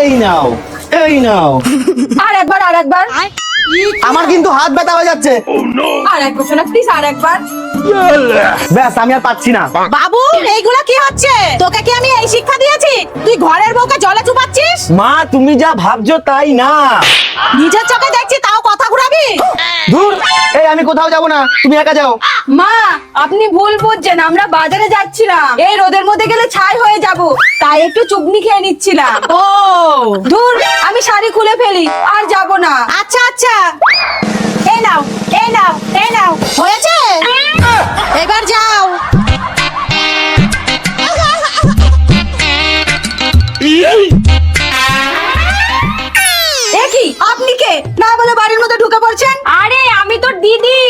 এই নাও, এই নাও। আর একবার আমার কিন্তু হাত ব্যথা হয়ে যাচ্ছে। আর একবার শোনা প্লিজ, আর একবার। ব্যাস, আমি আর পাচ্ছি না। বাবু, এইগুলা কি হচ্ছে? তোকে কি আমি এই শিক্ষা দিয়েছি তুই ঘরের বউকে জলে চুপাচ্ছিস? মা, তুমি যা ভাবছো তাই না। নিজের চোখে দেখছি তাও কথা ঘুরাবি? দূর, এই আমি কোথাও যাব না, তুমি একা যাও। মা, আপনি ভুল বুঝছেন, আমরা বাজারে যাচ্ছিলাম, এই রোদের মধ্যে গেলে ছাই হয়ে যাব, তাই একটু চুগনি খেয়ে নিচ্ছিলাম। ও ধুর, আমি শাড়ি খুলে ফেলি, আর যাব না। আচ্ছা আচ্ছা, এই নাও, এই নাও, এই নাও, হয়েছে, এবার যাও। কি আপনি কে না বলে বাড়ির মধ্যে ঢুকে পড়ছেন? আরে আমি তোর দিদি।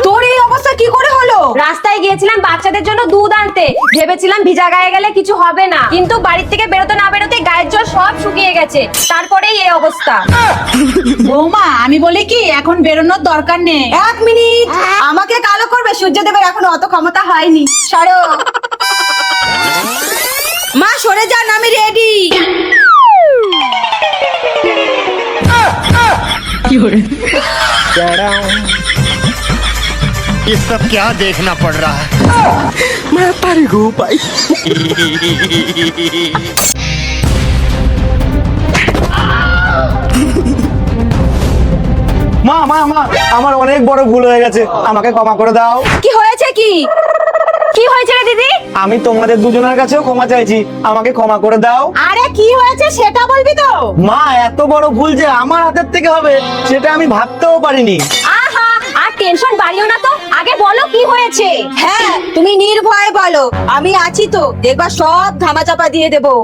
তোর এই অবস্থা কি করে হলো? রাস্তায় গিয়েছিলাম বাচ্চাদের জন্য দুধ আনতে, ভেবেছিলাম ভিজা গায়ে গেলে কিছু হবে না, কিন্তু বাড়ির থেকে বেরোতে না বেরোতে গায়ের জল সব শুকিয়ে গেছে, তারপরেই এই অবস্থা। বৌমা, আমি বলি কি এখন বেরোনোর দরকার নেই। এক মিনিট, আমাকে কালো করবে সূর্যদেবের এখন অত ক্ষমতা হয়নি। সরো মা, সরে যান, আমি রেডি। ये सब क्या देखना पड़ रहा है? मैं पारी गो पाई। মা মা মা, আমার অনেক বড় ভুল হয়ে গেছে, আমাকে ক্ষমা করে দাও। কি হয়েছে? কি কি হয়েছে রে দিদি? আমি তোমাদের দুজনের কাছেও ক্ষমা চাইছি, আমাকে ক্ষমা করে দাও। আরে কি হয়েছে সেটা বলবি তো? মা, এত বড় ভুল যে আমার হাতের থেকে হবে সেটা আমি ভাবতেও পারিনি। আহা, আর টেনশন বাড়িও না তো, আগে বলো কি হয়েছে। হ্যাঁ, তুমি নির্ভয়ে বলো, আমি আছি তো, দেখবা সব ধামাচাপা দিয়ে দেবো।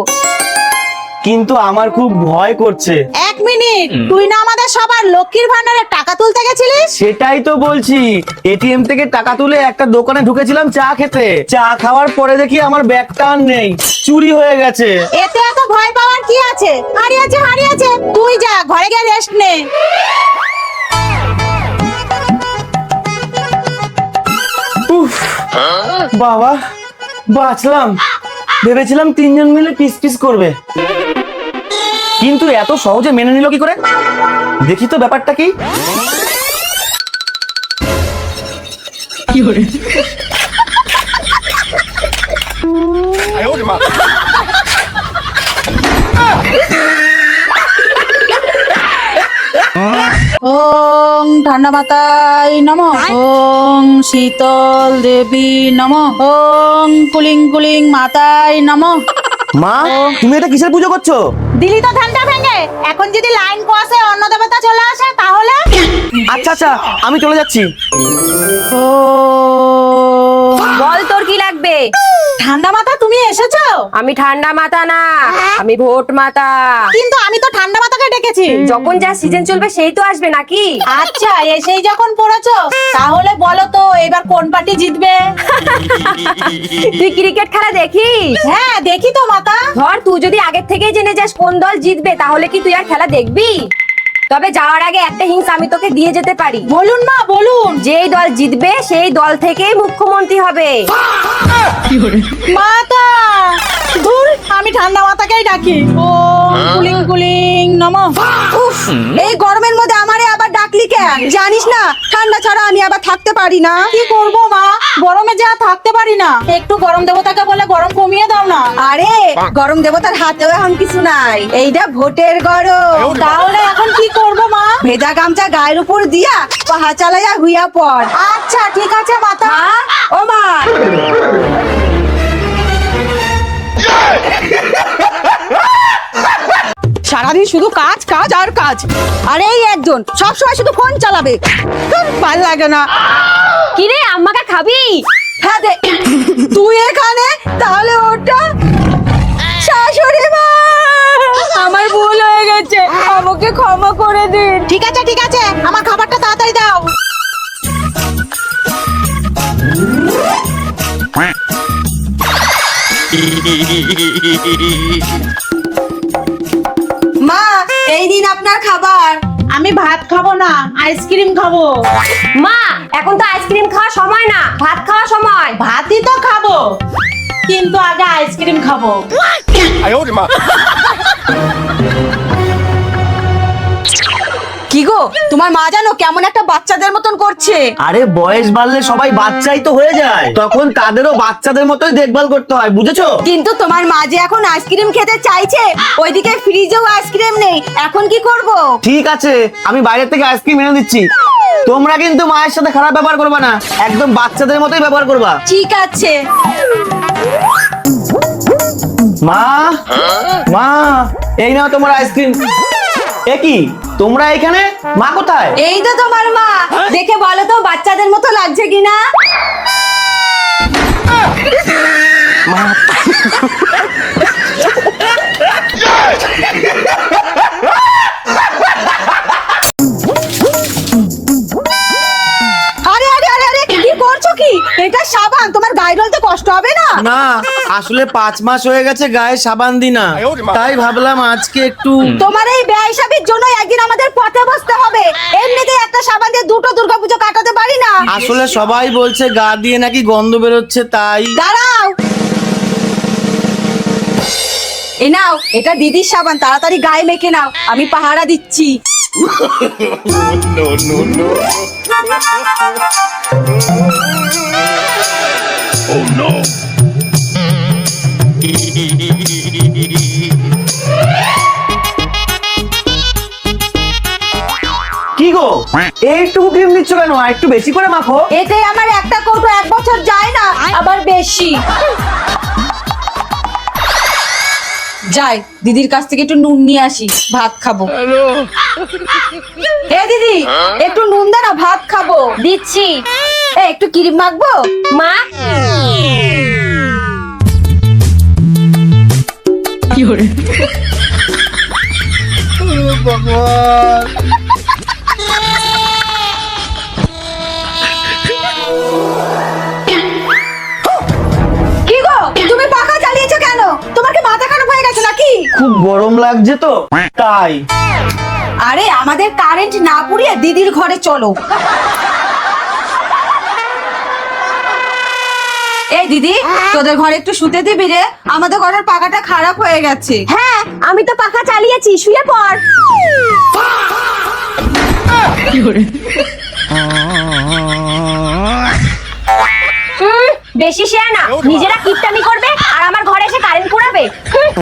কিন্তু আমার খুব ভয় করছে। এক মিনিট, তুই না আমাদের সবার লক্ষ্মীর ভান্ডারে টাকা তুলতে গেছিলিস? সেটাই তো বলছি, এটিএম থেকে টাকা তুলে একটা দোকানে ঢুকেছিলাম চা খেতে। চা খাওয়ার পরে দেখি আমার ব্যাগটা আর নেই, চুরি হয়ে গেছে। এতে এত ভয় পাওয়ার কি আছে? হারিয়েছে হারিয়েছে, তুই যা ঘরে গিয়ে রেস্ট নে। উফ, বাবা বাঁচলাম। ভেবেছিলাম তিনজন মিলে পিস পিস করবে, কিন্তু এত সহজে মেনে নিল কি করে? দেখি তো ব্যাপারটা কি। ওং ঠান্ডা মাতাই নমঃ, ওং শীতল দেবী নমঃ, ওং কুলিং কুলিং মাতাই নমঃ। মা, তুমি এটা কিসের পুজো করছো? দিলি তো ধানটা ভেঙে, এখন যদি লাইন কষে অন্য দেবতা চলে আসে তাহলে? আচ্ছা আচ্ছা, আমি চলে যাচ্ছি। বল তোর কি লাগবে? ঠান্ডা মাতা, তুমি এসেছো? আমি ঠান্ডা মাথা না, আমি ভোট মাথা। কিন্তু আমি তো ঠান্ডা মাতাকে ডেকেছি। যখন যা সিজন চলবে সেই তো আসবে নাকি? আচ্ছা, এসেই যখন পড়েছো তাহলে বলো তো এবার কোন পার্টি জিতবে? তুই ক্রিকেট খেলা দেখিস? হ্যাঁ দেখি তো মাতা। ধর তুই যদি আগের থেকেই জেনে যাস কোন দল জিতবে, তাহলে কি তুই আর খেলা দেখবি? তবে যাওয়ার আগে একটা হিংস আমি তোকে দিয়ে যেতে পারি। বলুন মা, বলুন। যেই দল জিতবে সেই দল থেকেই মুখ্যমন্ত্রী হবে। মাতা, ধুর, আমি ঠান্ডা মাতাকেই ডাকি। ও কুলিং কুলিং নমঃ। উফ, এই গরমের মধ্যে আমারে আবার ডাকলি কেন? জানিস না ঠান্ডা ছাড়া আমি আবার থাকতে পারি না। কি করব মা, গরমে যা থাকতে পারি না। একটু গরম দেবতাকে বলে গরম কমিয়ে দাও না। আরে গরম দেবতার হাতেও এখন কিছু নাই, এইটা ভোটের গরম। তাহলে এখন কি করব মা? ভেজা গামছা গায়ের উপর দিয়া পাহা চালাইয়া হুইয়া পড়। আচ্ছা ঠিক আছে মাতা। ও মা, সারাদিন শুধু কাজ কাজ আর কাজ, আর এই একজন সবসময় শুধু ফোন চালাবে, ভাল লাগে না। কিরে, আম্মাকে খাবি? হ্যাঁ দে। তুই এখানে, তাহলে ওটা? শাশুড়ি মা, আমার ভুল হয়ে গেছে, আমাকে ক্ষমা করে দিন। ঠিক আছে ঠিক আছে, আমার খাবারটা তাড়াতাড়ি দাও। মা, এই দিন আপনার খাবার। আমি ভাত খাবো না, আইসক্রিম খাবো। মা, এখন তো আইসক্রিম খাওয়ার সময় না, ভাত খাওয়ার সময়। ভাতই তো খাবো, কিন্তু আগে আইসক্রিম খাবো। 哎呦我的妈！ তোমার মা জানো কেমন একটা বাচ্চাদের মতন করছে। আরে বয়স বাড়লে সবাই বাচ্চাই তো হয়ে যায়, তখন তাদেরও বাচ্চাদের মতোই দেখভাল করতে হয়, বুঝেছো? কিন্তু তোমার মা যে এখন আইসক্রিম খেতে চাইছে, ওইদিকে ফ্রিজেও আইসক্রিম নেই, এখন কি করব? ঠিক আছে, আমি বাইরে থেকে আইসক্রিম এনে দিচ্ছি। তোমরা কিন্তু মায়ের সাথে খারাপ ব্যবহার করবা না, একদম বাচ্চাদের মতোই ব্যবহার করবা। ঠিক আছে। মা, মা, এই নাও তোমার আইসক্রিম। এ কি, তোমরা এখানে? মা কোথায়? এই তো তোমার মা, দেখে বলো তো বাচ্চাদের মতো লাগছে কিনা। আরে আরে আরে আরে, কি করছো কি? এটা সাবান, তোমার গায়ে ডলতে কষ্ট হবে না? না, আসলে 5 মাস হয়ে গেছে গায়ে সাবান দি না, তাই ভাবলাম আজকে একটু। তোমার এই বেয়াইসাবির জন্য একদিন আমাদের পথে বসতে হবে। এমনিতেই একটা সাবান দিয়ে দুটো দুর্গাপুজো কাটাতে পারি না। আসলে সবাই বলছে গা দিয়ে নাকি গন্ধ বেরোচ্ছে, তাই। দাঁড়াও, এই নাও, এটা দিদির সাবান, তাড়াতাড়ি গায়ে মেখে নাও, আমি পাহারা দিচ্ছি। কি গো, এইটুকু ক্রিম দিচ্ছ কেন? আর একটু বেশি করে মাখো। এতে আমার একটা কৌটো 1 বছর যায় না, আবার বেশি যাই। দিদির কাছ থেকে একটু নুন নিয়ে আসি, ভাত খাবো। এ দিদি, একটু নুন দে না, ভাত খাবো। দিচ্ছি। এ, একটু ক্রিম মাখবো। মা, কি গো, তুমি পাখা চালিয়েছো কেন? তোমার কি মাথা খারাপ হয়ে গেছে নাকি? খুব গরম লাগছে তো, তাই। আরে আমাদের কারেন্ট না পুড়িয়ে দিদির ঘরে চলো। এই দিদি, তোদের ঘরে একটু শুতে দিবি রে, আমাদের ঘরের পাখাটা খারাপ হয়ে গেছে। হ্যাঁ আমি তো পাখা চালিয়েছি, শুয়ে পড়। বেশি শেয়ার না, নিজেরা কিপটামি করবে আর আমার ঘরে এসে কারেন্ট পোড়াবে।